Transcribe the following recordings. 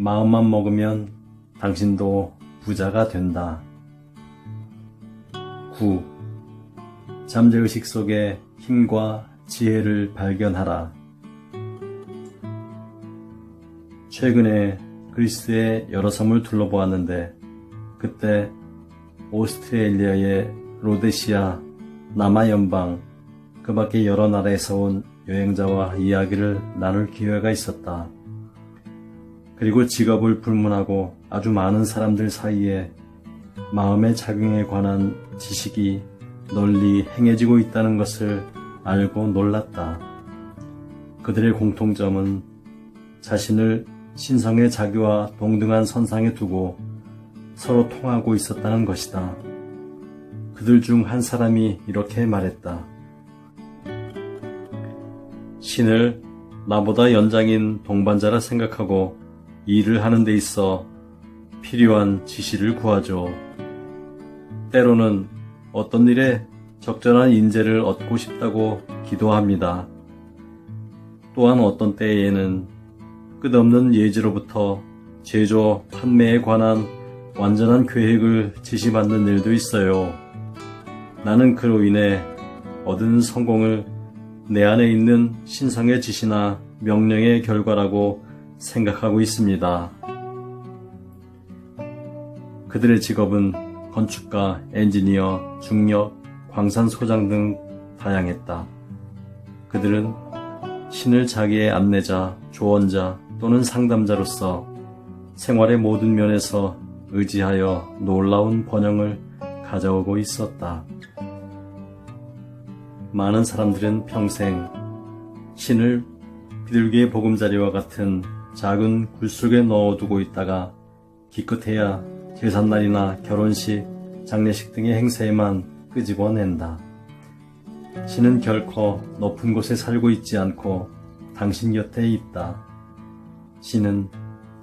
마음만 먹으면 당신도 부자가 된다. 9. 잠재의식 속에 힘과 지혜를 발견하라. 최근에 그리스의 여러 섬을 둘러보았는데 그때 오스트레일리아의 로데시아, 남아연방, 그 밖에 여러 나라에서 온 여행자와 이야기를 나눌 기회가 있었다. 그리고 직업을 불문하고 아주 많은 사람들 사이에 마음의 작용에 관한 지식이 널리 행해지고 있다는 것을 알고 놀랐다. 그들의 공통점은 자신을 신성의 자기와 동등한 선상에 두고 서로 통하고 있었다는 것이다. 그들 중 한 사람이 이렇게 말했다. 신을 나보다 연장인 동반자라 생각하고 일을 하는 데 있어 필요한 지시를 구하죠. 때로는 어떤 일에 적절한 인재를 얻고 싶다고 기도합니다. 또한 어떤 때에는 끝없는 예지로부터 제조, 판매에 관한 완전한 계획을 지시받는 일도 있어요. 나는 그로 인해 얻은 성공을 내 안에 있는 신성의 지시나 명령의 결과라고 생각하고 있습니다. 그들의 직업은 건축가, 엔지니어, 중력, 광산소장 등 다양했다. 그들은 신을 자기의 안내자, 조언자 또는 상담자로서 생활의 모든 면에서 의지하여 놀라운 번영을 가져오고 있었다. 많은 사람들은 평생 신을 비둘기의 보금자리와 같은 작은 굴 속에 넣어두고 있다가 기껏해야 제삿날이나 결혼식, 장례식 등의 행사에만 끄집어낸다. 신은 결코 높은 곳에 살고 있지 않고 당신 곁에 있다. 신은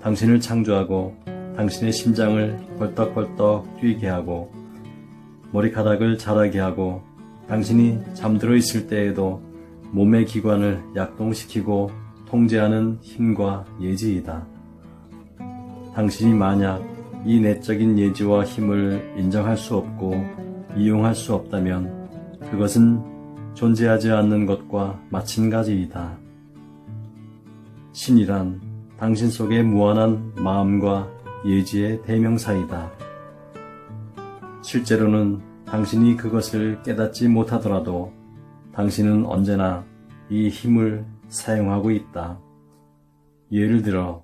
당신을 창조하고 당신의 심장을 벌떡벌떡 뛰게 하고 머리카락을 자라게 하고 당신이 잠들어 있을 때에도 몸의 기관을 약동시키고 통제하는 힘과 예지이다. 당신이 만약 이 내적인 예지와 힘을 인정할 수 없고 이용할 수 없다면 그것은 존재하지 않는 것과 마찬가지이다. 신이란 당신 속의 무한한 마음과 예지의 대명사이다. 실제로는 당신이 그것을 깨닫지 못하더라도 당신은 언제나 이 힘을 사용하고 있다. 예를 들어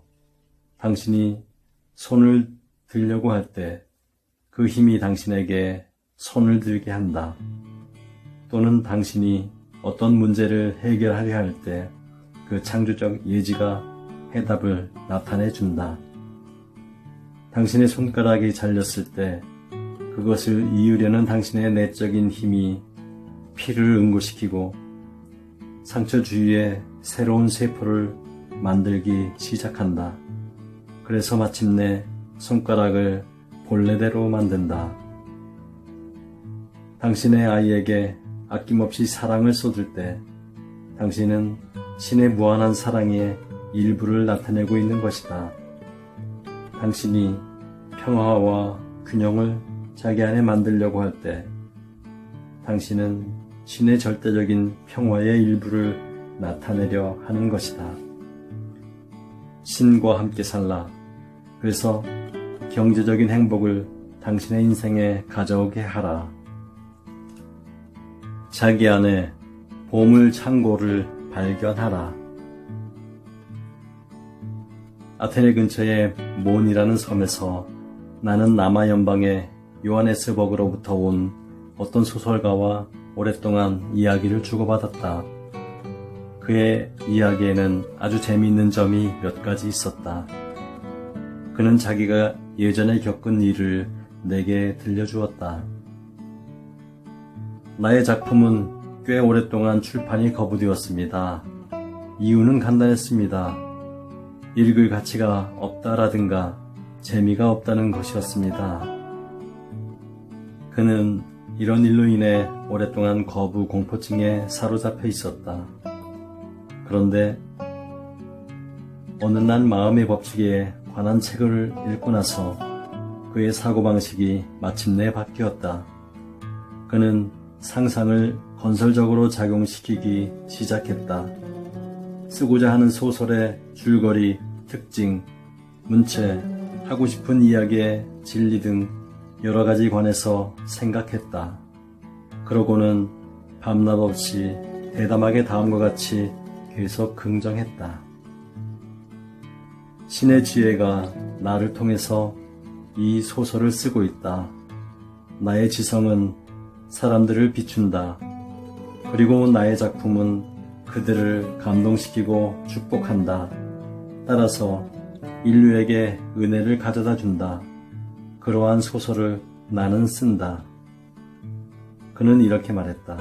당신이 손을 들려고 할 때 그 힘이 당신에게 손을 들게 한다. 또는 당신이 어떤 문제를 해결하려 할 때 그 창조적 예지가 해답을 나타내 준다. 당신의 손가락이 잘렸을 때 그것을 이으려는 당신의 내적인 힘이 피를 응고시키고 상처 주위에 새로운 세포를 만들기 시작한다. 그래서 마침내 손가락을 본래대로 만든다. 당신의 아이에게 아낌없이 사랑을 쏟을 때 당신은 신의 무한한 사랑의 일부를 나타내고 있는 것이다. 당신이 평화와 균형을 자기 안에 만들려고 할 때 당신은 신의 절대적인 평화의 일부를 나타내려 하는 것이다. 신과 함께 살라. 그래서 경제적인 행복을 당신의 인생에 가져오게 하라. 자기 안에 보물 창고를 발견하라. 아테네 근처의 몬이라는 섬에서 나는 남아연방의 요하네스버그로부터 온 어떤 소설가와 오랫동안 이야기를 주고받았다. 그의 이야기에는 아주 재미있는 점이 몇 가지 있었다. 그는 자기가 예전에 겪은 일을 내게 들려주었다. 나의 작품은 꽤 오랫동안 출판이 거부되었습니다. 이유는 간단했습니다. 읽을 가치가 없다라든가 재미가 없다는 것이었습니다. 그는 이런 일로 인해 오랫동안 거부 공포증에 사로잡혀 있었다. 그런데 어느 날 마음의 법칙에 관한 책을 읽고 나서 그의 사고방식이 마침내 바뀌었다. 그는 상상을 건설적으로 작용시키기 시작했다. 쓰고자 하는 소설의 줄거리, 특징, 문체, 하고 싶은 이야기의 진리 등 여러 가지 관해서 생각했다. 그러고는 밤낮 없이 대담하게 다음과 같이 계속 긍정했다. 신의 지혜가 나를 통해서 이 소설을 쓰고 있다. 나의 지성은 사람들을 비춘다. 그리고 나의 작품은 그들을 감동시키고 축복한다. 따라서 인류에게 은혜를 가져다 준다. 그러한 소설을 나는 쓴다. 그는 이렇게 말했다.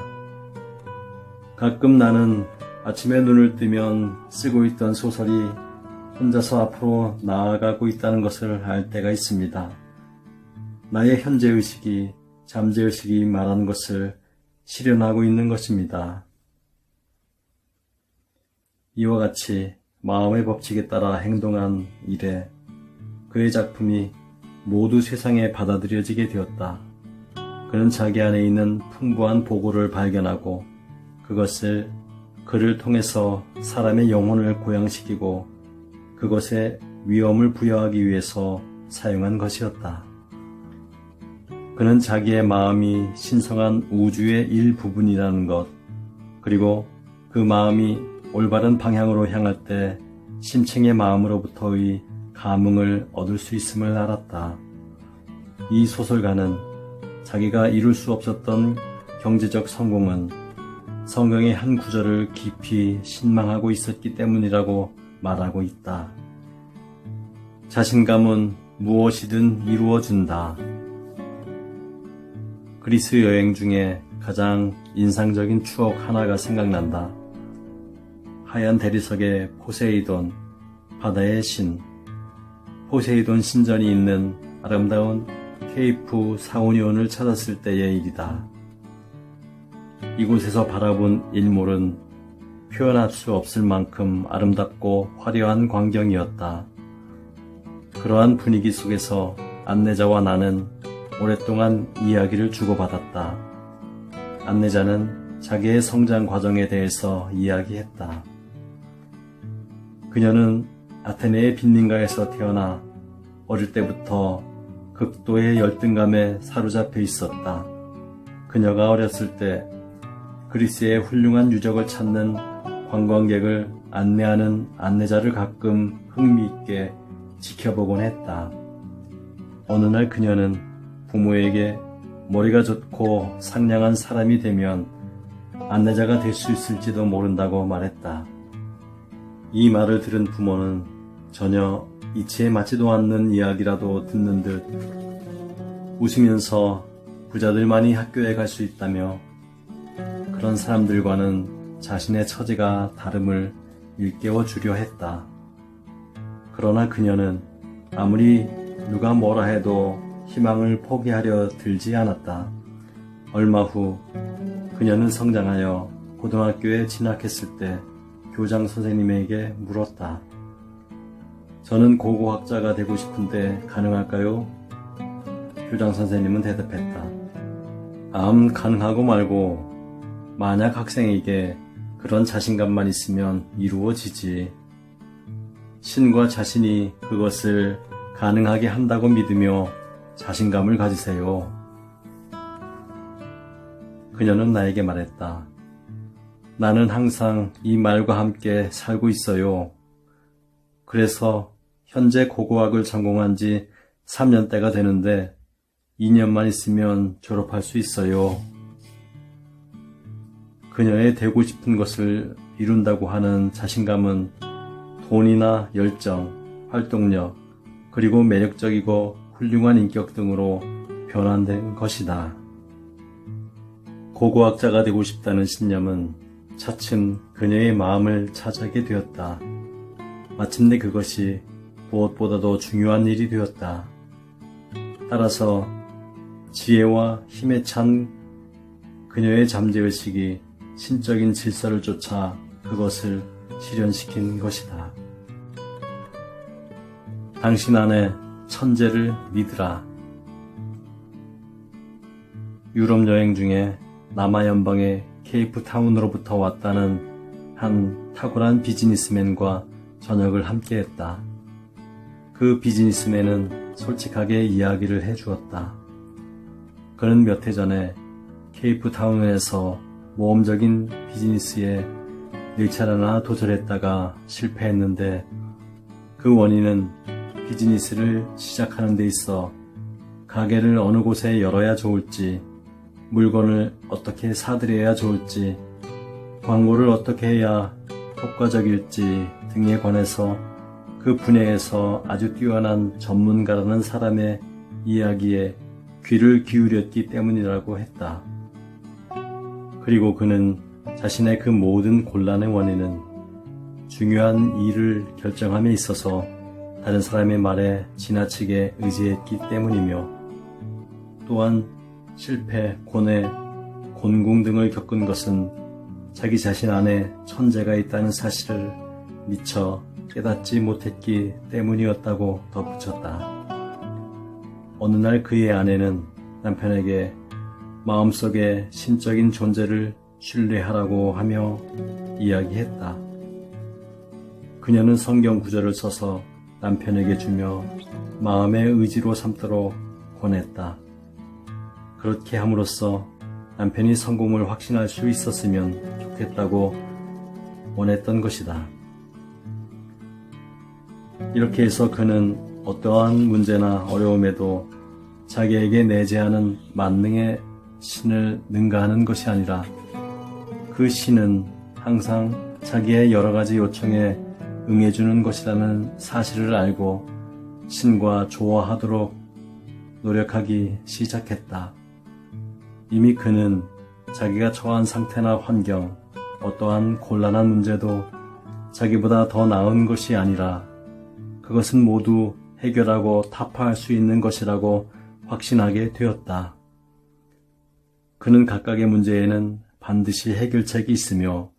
가끔 나는 아침에 눈을 뜨면 쓰고 있던 소설이 혼자서 앞으로 나아가고 있다는 것을 알 때가 있습니다. 나의 현재의식이 잠재의식이 말하는 것을 실현하고 있는 것입니다. 이와 같이 마음의 법칙에 따라 행동한 이래 그의 작품이 모두 세상에 받아들여지게 되었다. 그는 자기 안에 있는 풍부한 보고를 발견하고 그것을 그를 통해서 사람의 영혼을 고양시키고 그것에 위엄을 부여하기 위해서 사용한 것이었다. 그는 자기의 마음이 신성한 우주의 일부분이라는 것, 그리고 그 마음이 올바른 방향으로 향할 때 심층의 마음으로부터의 감흥을 얻을 수 있음을 알았다. 이 소설가는 자기가 이룰 수 없었던 경제적 성공은 성경의 한 구절을 깊이 신망하고 있었기 때문이라고 말하고 있다. 자신감은 무엇이든 이루어준다. 그리스 여행 중에 가장 인상적인 추억 하나가 생각난다. 하얀 대리석의 포세이돈, 바다의 신. 포세이돈 신전이 있는 아름다운 케이프 사오니온을 찾았을 때의 일이다. 이곳에서 바라본 일몰은 표현할 수 없을 만큼 아름답고 화려한 광경이었다. 그러한 분위기 속에서 안내자와 나는 오랫동안 이야기를 주고받았다. 안내자는 자기의 성장 과정에 대해서 이야기했다. 그녀는 아테네의 빈민가에서 태어나 어릴 때부터 극도의 열등감에 사로잡혀 있었다. 그녀가 어렸을 때 그리스의 훌륭한 유적을 찾는 관광객을 안내하는 안내자를 가끔 흥미있게 지켜보곤 했다. 어느 날 그녀는 부모에게 머리가 좋고 상냥한 사람이 되면 안내자가 될 수 있을지도 모른다고 말했다. 이 말을 들은 부모는 전혀 이치에 맞지도 않는 이야기라도 듣는 듯 웃으면서 부자들만이 학교에 갈 수 있다며 그런 사람들과는 자신의 처지가 다름을 일깨워 주려 했다. 그러나 그녀는 아무리 누가 뭐라 해도 희망을 포기하려 들지 않았다. 얼마 후 그녀는 성장하여 고등학교에 진학했을 때 교장 선생님에게 물었다. 저는 고고학자가 되고 싶은데 가능할까요? 교장 선생님은 대답했다. 가능하고 말고 만약 학생에게 그런 자신감만 있으면 이루어지지. 신과 자신이 그것을 가능하게 한다고 믿으며 자신감을 가지세요. 그녀는 나에게 말했다. 나는 항상 이 말과 함께 살고 있어요. 그래서 현재 고고학을 전공한 지 3년대가 되는데 2년만 있으면 졸업할 수 있어요. 그녀의 되고 싶은 것을 이룬다고 하는 자신감은 돈이나 열정, 활동력, 그리고 매력적이고 훌륭한 인격 등으로 변환된 것이다. 고고학자가 되고 싶다는 신념은 차츰 그녀의 마음을 차지하게 되었다. 마침내 그것이 무엇보다도 중요한 일이 되었다. 따라서 지혜와 힘에 찬 그녀의 잠재의식이 신적인 질서를 쫓아 그것을 실현시킨 것이다. 당신 안에 천재를 믿으라. 유럽 여행 중에 남아연방의 케이프타운으로부터 왔다는 한 탁월한 비즈니스맨과 저녁을 함께했다. 그 비즈니스맨은 솔직하게 이야기를 해주었다. 그는 몇 해 전에 케이프타운에서 모험적인 비즈니스에 4차례나 도전했다가 실패했는데 그 원인은 비즈니스를 시작하는 데 있어 가게를 어느 곳에 열어야 좋을지, 물건을 어떻게 사들여야 좋을지, 광고를 어떻게 해야 효과적일지 등에 관해서 그 분야에서 아주 뛰어난 전문가라는 사람의 이야기에 귀를 기울였기 때문이라고 했다. 그리고 그는 자신의 그 모든 곤란의 원인은 중요한 일을 결정함에 있어서 다른 사람의 말에 지나치게 의지했기 때문이며 또한 실패, 고뇌, 곤궁 등을 겪은 것은 자기 자신 안에 천재가 있다는 사실을 미처 깨닫지 못했기 때문이었다고 덧붙였다. 어느 날 그의 아내는 남편에게 마음속에 신적인 존재를 신뢰하라고 하며 이야기했다. 그녀는 성경 구절을 써서 남편에게 주며 마음의 의지로 삼도록 권했다. 그렇게 함으로써 남편이 성공을 확신할 수 있었으면 좋겠다고 원했던 것이다. 이렇게 해서 그는 어떠한 문제나 어려움에도 자기에게 내재하는 만능의 신을 능가하는 것이 아니라 그 신은 항상 자기의 여러 가지 요청에 응해주는 것이라는 사실을 알고 신과 조화하도록 노력하기 시작했다. 이미 그는 자기가 처한 상태나 환경, 어떠한 곤란한 문제도 자기보다 더 나은 것이 아니라 그것은 모두 해결하고 타파할 수 있는 것이라고 확신하게 되었다. 그는 각각의 문제에는 반드시 해결책이 있으며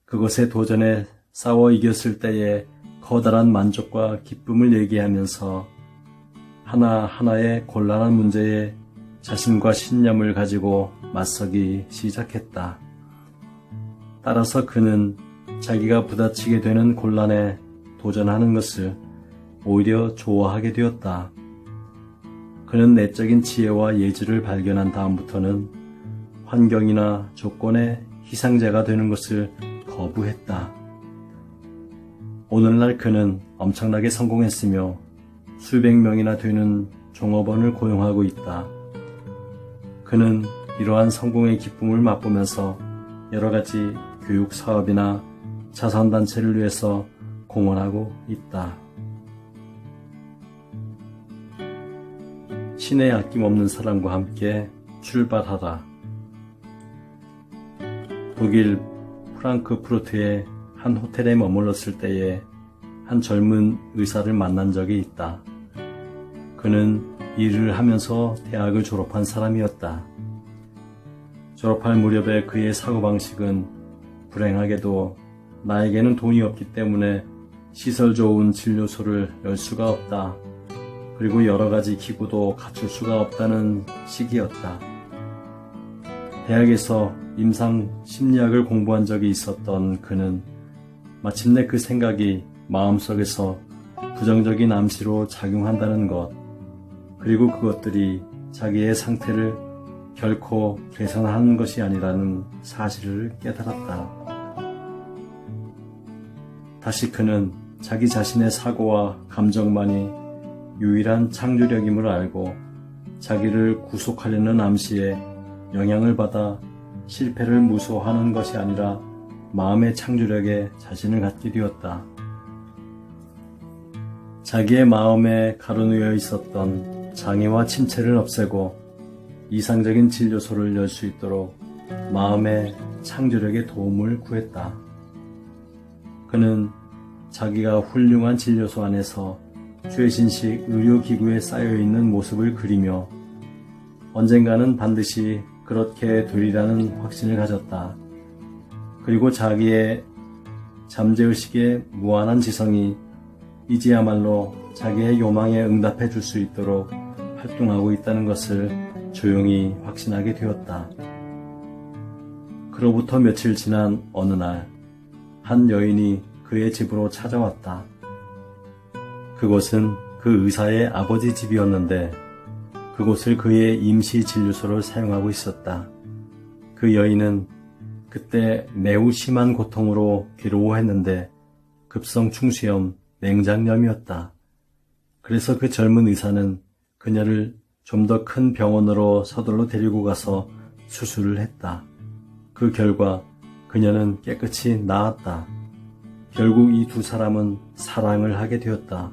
그것에 도전해 싸워 이겼을 때의 커다란 만족과 기쁨을 얘기하면서 하나하나의 곤란한 문제에 자신과 신념을 가지고 맞서기 시작했다. 따라서 그는 자기가 부딪히게 되는 곤란에 도전하는 것을 오히려 좋아하게 되었다. 그는 내적인 지혜와 예지를 발견한 다음부터는 환경이나 조건의 희생자가 되는 것을 거부했다. 오늘날 그는 엄청나게 성공했으며 수백 명이나 되는 종업원을 고용하고 있다. 그는 이러한 성공의 기쁨을 맛보면서 여러 가지 교육 사업이나 자선단체를 위해서 공헌하고 있다. 신의 아낌없는 사랑과 함께 출발하라. 독일 프랑크푸르트의 한 호텔에 머물렀을 때에 한 젊은 의사를 만난 적이 있다. 그는 일을 하면서 대학을 졸업한 사람이었다. 졸업할 무렵에 그의 사고방식은 불행하게도 나에게는 돈이 없기 때문에 시설 좋은 진료소를 열 수가 없다. 그리고 여러 가지 기구도 갖출 수가 없다는 식이었다. 대학에서 임상 심리학을 공부한 적이 있었던 그는 마침내 그 생각이 마음속에서 부정적인 암시로 작용한다는 것, 그리고 그것들이 자기의 상태를 결코 개선하는 것이 아니라는 사실을 깨달았다. 다시 그는 자기 자신의 사고와 감정만이 유일한 창조력임을 알고 자기를 구속하려는 암시에 영향을 받아 실패를 무서워하는 것이 아니라 마음의 창조력에 자신을 갖게 되었다. 자기의 마음에 가로놓여 있었던 장애와 침체를 없애고 이상적인 진료소를 열 수 있도록 마음의 창조력의 도움을 구했다. 그는 자기가 훌륭한 진료소 안에서 최신식 의료기구에 쌓여있는 모습을 그리며 언젠가는 반드시 그렇게 되리라는 확신을 가졌다. 그리고 자기의 잠재의식의 무한한 지성이 이제야말로 자기의 요망에 응답해 줄 수 있도록 활동하고 있다는 것을 조용히 확신하게 되었다. 그로부터 며칠 지난 어느 날, 한 여인이 그의 집으로 찾아왔다. 그곳은 그 의사의 아버지 집이었는데 그곳을 그의 임시 진료소로 사용하고 있었다. 그 여인은 그때 매우 심한 고통으로 괴로워했는데 급성 충수염, 맹장염이었다. 그래서 그 젊은 의사는 그녀를 좀 더 큰 병원으로 서둘러 데리고 가서 수술을 했다. 그 결과 그녀는 깨끗이 나았다. 결국 이 두 사람은 사랑을 하게 되었다.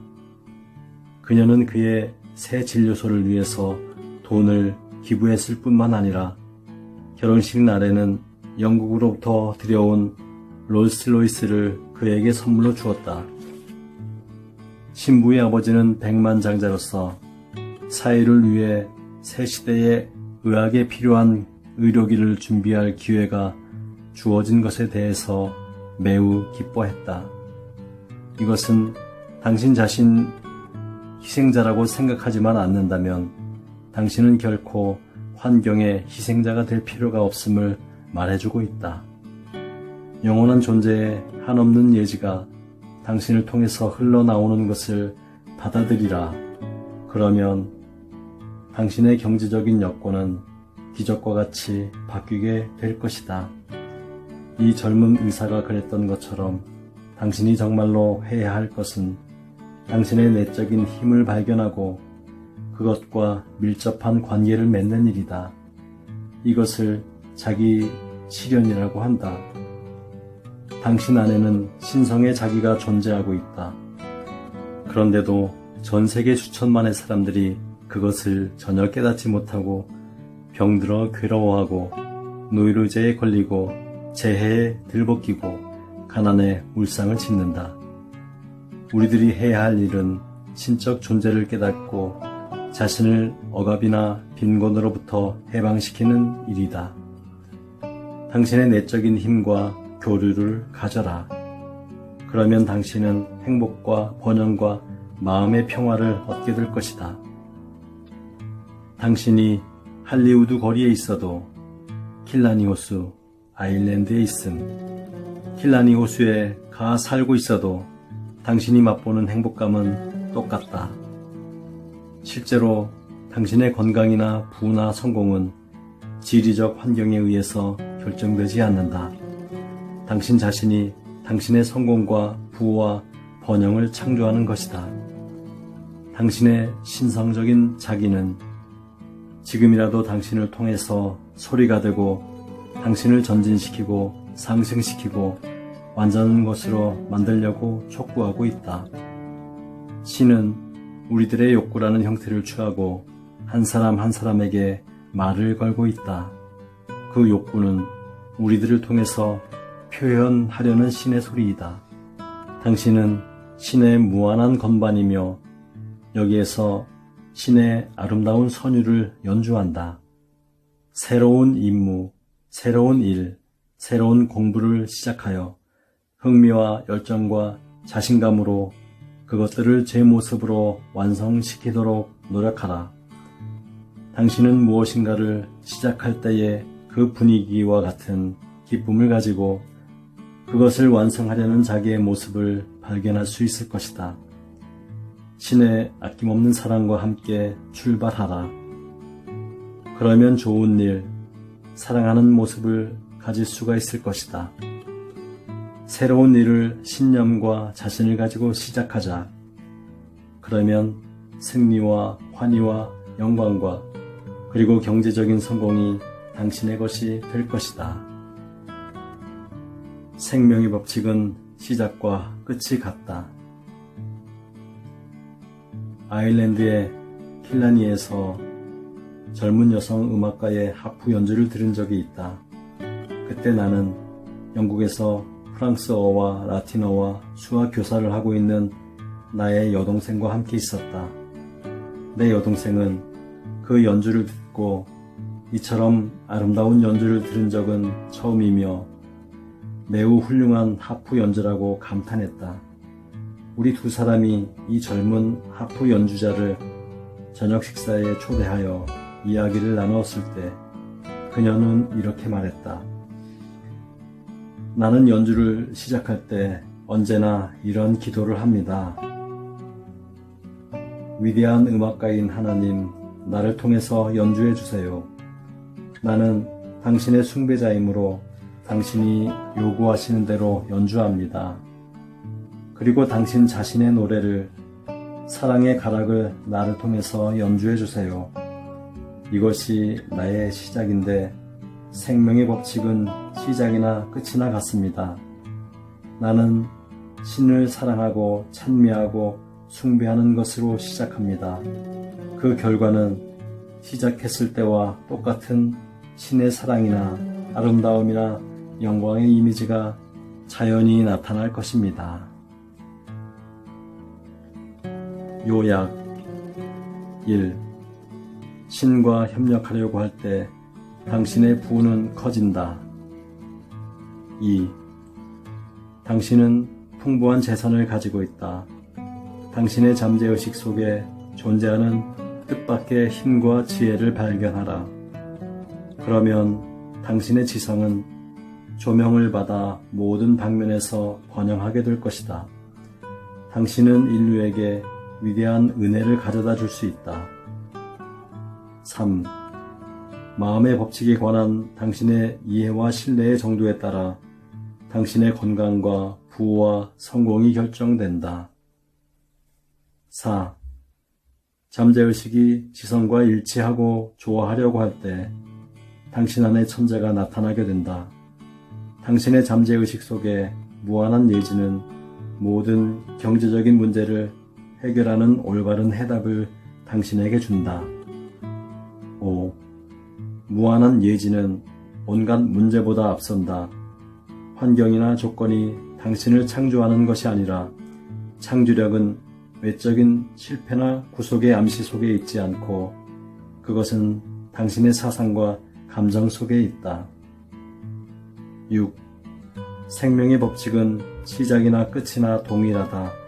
그녀는 그의 새 진료소를 위해서 돈을 기부했을 뿐만 아니라 결혼식 날에는 영국으로부터 들여온 롤스로이스를 그에게 선물로 주었다. 신부의 아버지는 백만장자로서 사회를 위해 새 시대의 의학에 필요한 의료기를 준비할 기회가 주어진 것에 대해서 매우 기뻐했다. 이것은 당신 자신 희생자라고 생각하지만 않는다면 당신은 결코 환경의 희생자가 될 필요가 없음을 말해주고 있다. 영원한 존재의 한없는 예지가 당신을 통해서 흘러나오는 것을 받아들이라. 그러면 당신의 경제적인 여건은 기적과 같이 바뀌게 될 것이다. 이 젊은 의사가 그랬던 것처럼 당신이 정말로 해야 할 것은 당신의 내적인 힘을 발견하고 그것과 밀접한 관계를 맺는 일이다. 이것을 자기 실현이라고 한다. 당신 안에는 신성의 자기가 존재하고 있다. 그런데도 전 세계 수천만의 사람들이 그것을 전혀 깨닫지 못하고 병들어 괴로워하고 노이로제에 걸리고 재해에 들볶이고 가난에 울상을 짓는다. 우리들이 해야 할 일은 신적 존재를 깨닫고 자신을 억압이나 빈곤으로부터 해방시키는 일이다. 당신의 내적인 힘과 교류를 가져라. 그러면 당신은 행복과 번영과 마음의 평화를 얻게 될 것이다. 당신이 할리우드 거리에 있어도 킬라니호수 아일랜드에 있음, 킬라니호수에 가 살고 있어도 당신이 맛보는 행복감은 똑같다. 실제로 당신의 건강이나 부나 성공은 지리적 환경에 의해서 결정되지 않는다. 당신 자신이 당신의 성공과 부와 번영을 창조하는 것이다. 당신의 신성적인 자기는 지금이라도 당신을 통해서 소리가 되고 당신을 전진시키고 상승시키고 완전한 것으로 만들려고 촉구하고 있다. 신은 우리들의 욕구라는 형태를 취하고 한 사람 한 사람에게 말을 걸고 있다. 그 욕구는 우리들을 통해서 표현하려는 신의 소리이다. 당신은 신의 무한한 건반이며 여기에서 신의 아름다운 선율을 연주한다. 새로운 임무, 새로운 일, 새로운 공부를 시작하여 흥미와 열정과 자신감으로 그것들을 제 모습으로 완성시키도록 노력하라. 당신은 무엇인가를 시작할 때의 그 분위기와 같은 기쁨을 가지고 그것을 완성하려는 자기의 모습을 발견할 수 있을 것이다. 신의 아낌없는 사랑과 함께 출발하라. 그러면 좋은 일, 사랑하는 모습을 가질 수가 있을 것이다. 새로운 일을 신념과 자신을 가지고 시작하자. 그러면 승리와 환희와 영광과 그리고 경제적인 성공이 당신의 것이 될 것이다. 생명의 법칙은 시작과 끝이 같다. 아일랜드의 킬라니에서 젊은 여성 음악가의 하프 연주를 들은 적이 있다. 그때 나는 영국에서 프랑스어와 라틴어와 수학 교사를 하고 있는 나의 여동생과 함께 있었다. 내 여동생은 그 연주를 듣고 이처럼 아름다운 연주를 들은 적은 처음이며 매우 훌륭한 하프 연주라고 감탄했다. 우리 두 사람이 이 젊은 하프 연주자를 저녁 식사에 초대하여 이야기를 나누었을 때 그녀는 이렇게 말했다. 나는 연주를 시작할 때 언제나 이런 기도를 합니다. 위대한 음악가인 하나님, 나를 통해서 연주해 주세요. 나는 당신의 숭배자이므로 당신이 요구하시는 대로 연주합니다. 그리고 당신 자신의 노래를, 사랑의 가락을 나를 통해서 연주해 주세요. 이것이 나의 시작인데 생명의 법칙은 시작이나 끝이나 같습니다. 나는 신을 사랑하고 찬미하고 숭배하는 것으로 시작합니다. 그 결과는 시작했을 때와 똑같은 신의 사랑이나 아름다움이나 영광의 이미지가 자연히 나타날 것입니다. 요약 1. 신과 협력하려고 할 때 당신의 부는 커진다. 2. 당신은 풍부한 재산을 가지고 있다. 당신의 잠재의식 속에 존재하는 뜻밖의 힘과 지혜를 발견하라. 그러면 당신의 지성은 조명을 받아 모든 방면에서 번영하게 될 것이다. 당신은 인류에게 위대한 은혜를 가져다 줄 수 있다. 3. 마음의 법칙에 관한 당신의 이해와 신뢰의 정도에 따라 당신의 건강과 부와 성공이 결정된다. 4. 잠재의식이 지성과 일치하고 조화하려고 할 때 당신 안에 천재가 나타나게 된다. 당신의 잠재의식 속에 무한한 예지는 모든 경제적인 문제를 해결하는 올바른 해답을 당신에게 준다. 5. 무한한 예지는 온갖 문제보다 앞선다. 환경이나 조건이 당신을 창조하는 것이 아니라 창조력은 외적인 실패나 구속의 암시 속에 있지 않고 그것은 당신의 사상과 감정 속에 있다. 6. 생명의 법칙은 시작이나 끝이나 동일하다.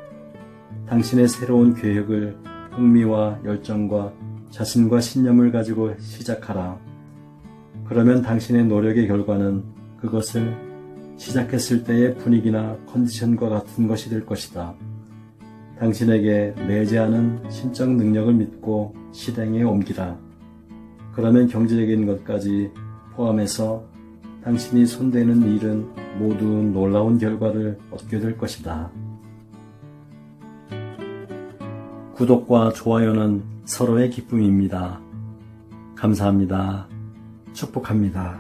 당신의 새로운 계획을 흥미와 열정과 자신과 신념을 가지고 시작하라. 그러면 당신의 노력의 결과는 그것을 시작했을 때의 분위기나 컨디션과 같은 것이 될 것이다. 당신에게 내재하는 신적 능력을 믿고 실행에 옮기라. 그러면 경제적인 것까지 포함해서 당신이 손대는 일은 모두 놀라운 결과를 얻게 될 것이다. 구독과 좋아요는 서로의 기쁨입니다. 감사합니다. 축복합니다.